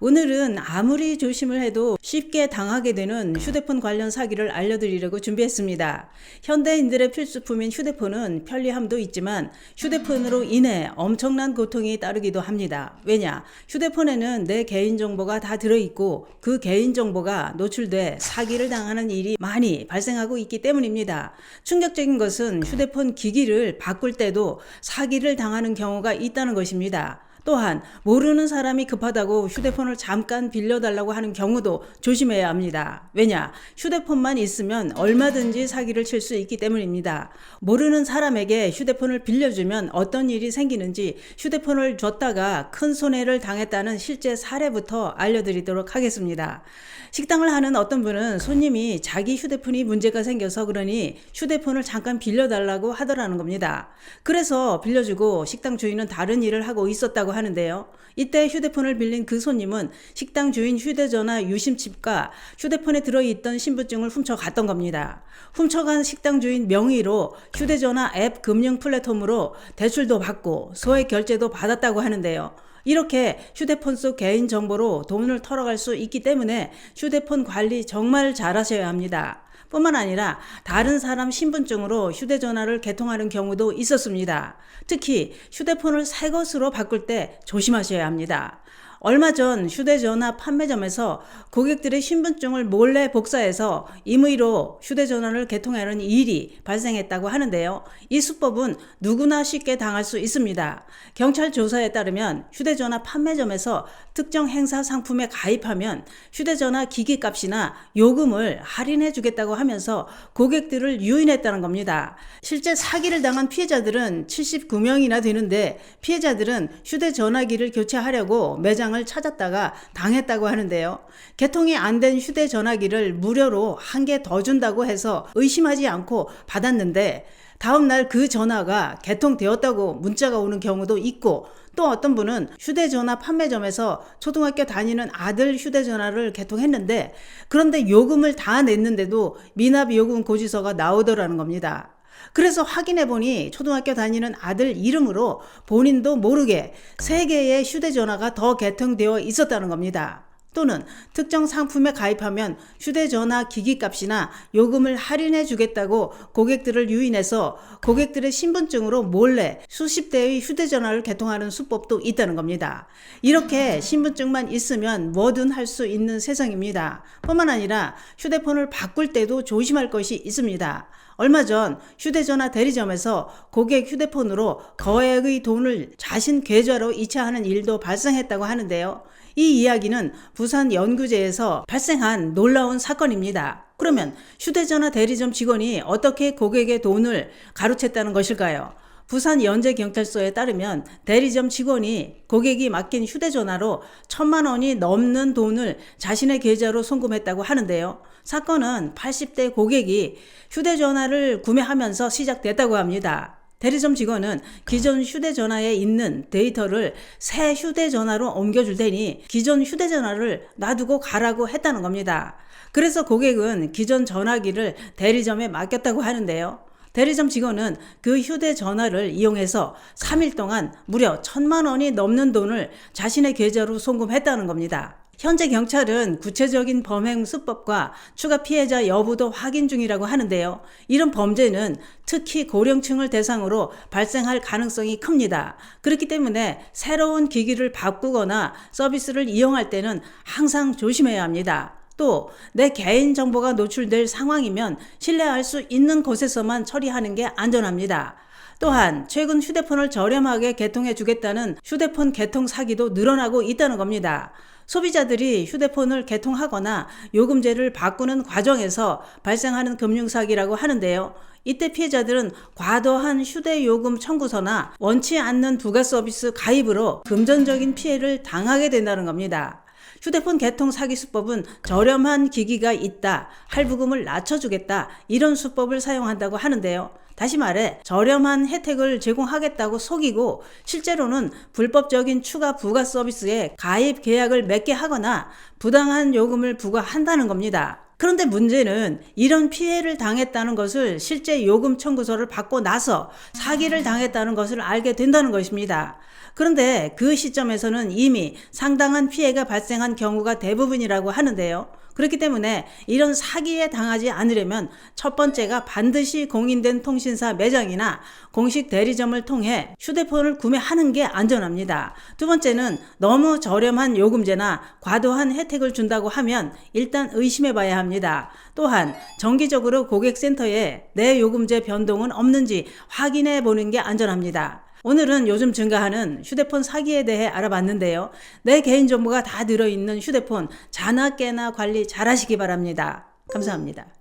오늘은 아무리 조심을 해도 쉽게 당하게 되는 휴대폰 관련 사기를 알려드리려고 준비했습니다. 현대인들의 필수품인 휴대폰은 편리함도 있지만 휴대폰으로 인해 엄청난 고통이 따르기도 합니다. 왜냐? 휴대폰에는 내 개인정보가 다 들어있고 그 개인정보가 노출돼 사기를 당하는 일이 많이 발생하고 있기 때문입니다. 충격적인 것은 휴대폰 기기를 바꿀 때도 사기를 당하는 경우가 있다는 것입니다. 또한 모르는 사람이 급하다고 휴대폰을 잠깐 빌려달라고 하는 경우도 조심해야 합니다. 왜냐? 휴대폰만 있으면 얼마든지 사기를 칠 수 있기 때문입니다. 모르는 사람에게 휴대폰을 빌려주면 어떤 일이 생기는지 휴대폰을 줬다가 큰 손해를 당했다는 실제 사례부터 알려드리도록 하겠습니다. 식당을 하는 어떤 분은 손님이 자기 휴대폰이 문제가 생겨서 그러니 휴대폰을 잠깐 빌려달라고 하더라는 겁니다. 그래서 빌려주고 식당 주인은 다른 일을 하고 있었다고 하는데요. 이때 휴대폰을 빌린 그 손님은 식당 주인 휴대전화 유심칩과 휴대폰에 들어있던 신분증을 훔쳐갔던 겁니다. 훔쳐간 식당 주인 명의로 휴대전화 앱 금융 플랫폼으로 대출도 받고 소액 결제도 받았다고 하는데요. 이렇게 휴대폰 속 개인정보로 돈을 털어갈 수 있기 때문에 휴대폰 관리 정말 잘하셔야 합니다. 뿐만 아니라 다른 사람 신분증으로 휴대전화를 개통하는 경우도 있었습니다. 특히 휴대폰을 새 것으로 바꿀 때 조심하셔야 합니다. 얼마 전 휴대전화 판매점에서 고객들의 신분증을 몰래 복사해서 임의로 휴대전화를 개통하는 일이 발생했다고 하는데요. 이 수법은 누구나 쉽게 당할 수 있습니다. 경찰 조사에 따르면 휴대전화 판매점에서 특정 행사 상품에 가입하면 휴대전화 기기값이나 요금을 할인해 주겠다고 하면서 고객들을 유인했다는 겁니다. 실제 사기를 당한 피해자들은 79명이나 되는데 피해자들은 휴대전화기를 교체하려고 매장을 찾았다가 당했다고 하는데요. 개통이 안 된 휴대전화기를 무료로 한 개 더 준다고 해서 의심하지 않고 받았는데 다음날 그 전화가 개통되었다고 문자가 오는 경우도 있고 또 어떤 분은 휴대전화 판매점에서 초등학교 다니는 아들 휴대전화를 개통했는데 그런데 요금을 다 냈는데도 미납 요금 고지서가 나오더라는 겁니다. 그래서 확인해보니 초등학교 다니는 아들 이름으로 본인도 모르게 3개의 휴대전화가 더 개통되어 있었다는 겁니다. 또는 특정 상품에 가입하면 휴대전화 기기값이나 요금을 할인해 주겠다고 고객들을 유인해서 고객들의 신분증으로 몰래 수십 대의 휴대전화를 개통하는 수법도 있다는 겁니다. 이렇게 신분증만 있으면 뭐든 할 수 있는 세상입니다. 뿐만 아니라 휴대폰을 바꿀 때도 조심할 것이 있습니다. 얼마 전 휴대전화 대리점에서 고객 휴대폰으로 거액의 돈을 자신 계좌로 이체하는 일도 발생했다고 하는데요. 이 이야기는 부산 연구제에서 발생한 놀라운 사건입니다. 그러면 휴대전화 대리점 직원이 어떻게 고객의 돈을 가로챘다는 것일까요? 부산 연제경찰서에 따르면 대리점 직원이 고객이 맡긴 휴대전화로 1,000만 원이 넘는 돈을 자신의 계좌로 송금했다고 하는데요. 사건은 80대 고객이 휴대전화를 구매하면서 시작됐다고 합니다. 대리점 직원은 기존 휴대전화에 있는 데이터를 새 휴대전화로 옮겨줄 테니 기존 휴대전화를 놔두고 가라고 했다는 겁니다. 그래서 고객은 기존 전화기를 대리점에 맡겼다고 하는데요. 대리점 직원은 그 휴대전화를 이용해서 3일 동안 무려 1,000만 원이 넘는 돈을 자신의 계좌로 송금했다는 겁니다. 현재 경찰은 구체적인 범행 수법과 추가 피해자 여부도 확인 중이라고 하는데요. 이런 범죄는 특히 고령층을 대상으로 발생할 가능성이 큽니다. 그렇기 때문에 새로운 기기를 바꾸거나 서비스를 이용할 때는 항상 조심해야 합니다. 또 내 개인정보가 노출될 상황이면 신뢰할 수 있는 곳에서만 처리하는 게 안전합니다. 또한 최근 휴대폰을 저렴하게 개통해 주겠다는 휴대폰 개통 사기도 늘어나고 있다는 겁니다. 소비자들이 휴대폰을 개통하거나 요금제를 바꾸는 과정에서 발생하는 금융사기라고 하는데요. 이때 피해자들은 과도한 휴대요금 청구서나 원치 않는 부가 서비스 가입으로 금전적인 피해를 당하게 된다는 겁니다. 휴대폰 개통 사기 수법은 저렴한 기기가 있다, 할부금을 낮춰주겠다 이런 수법을 사용한다고 하는데요. 다시 말해 저렴한 혜택을 제공하겠다고 속이고 실제로는 불법적인 추가 부가 서비스에 가입 계약을 맺게 하거나 부당한 요금을 부과한다는 겁니다. 그런데 문제는 이런 피해를 당했다는 것을 실제 요금 청구서를 받고 나서 사기를 당했다는 것을 알게 된다는 것입니다. 그런데 그 시점에서는 이미 상당한 피해가 발생한 경우가 대부분이라고 하는데요. 그렇기 때문에 이런 사기에 당하지 않으려면 첫 번째가 반드시 공인된 통신사 매장이나 공식 대리점을 통해 휴대폰을 구매하는 게 안전합니다. 두 번째는 너무 저렴한 요금제나 과도한 혜택을 준다고 하면 일단 의심해 봐야 합니다. 또한 정기적으로 고객센터에 내 요금제 변동은 없는지 확인해 보는 게 안전합니다. 오늘은 요즘 증가하는 휴대폰 사기에 대해 알아봤는데요. 내 개인정보가 다 들어있는 휴대폰 자나깨나 관리 잘 하시기 바랍니다. 감사합니다.